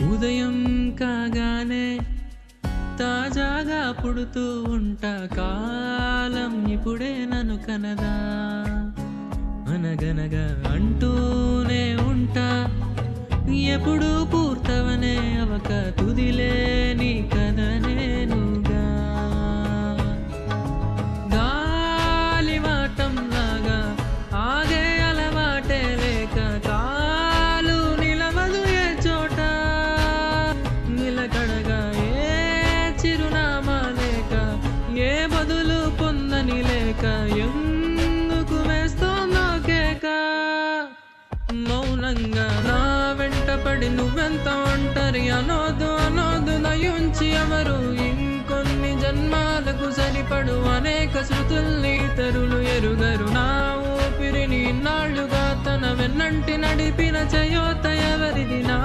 ఉదయం కాగానే తాజాగా పుడుతూ ఉంటా, కాలం ఇప్పుడే నన్ను కనదా. అనగనగా అంటూనే ఉంటా, ఎప్పుడు పూర్తవనే అవక తుదిలేని కథ నేనుగా. గాలివాటంలాగా ఆగే అలవాటే లేక, కాలు నిలవదు ఏ చోట. నిలకడగా ఏ చిరునామా లేక, ఏ బదులు పొందని లేక, ఎందుకు వేస్తోందో కేక. మౌనంగా నా వెంట పడి నువ్వెంత ఒంటరి అనోదు అనోదు దయుంచి ఎవరు. ఇంకొన్ని జన్మాలకు సరిపడు అనేక శృతుల్ని ఇతరులు ఎరుగరు. నా ఊపిరిని ఇన్నాళ్లుగా తన వెన్నంటి నడిపిన చయోత ఎవరిది. నా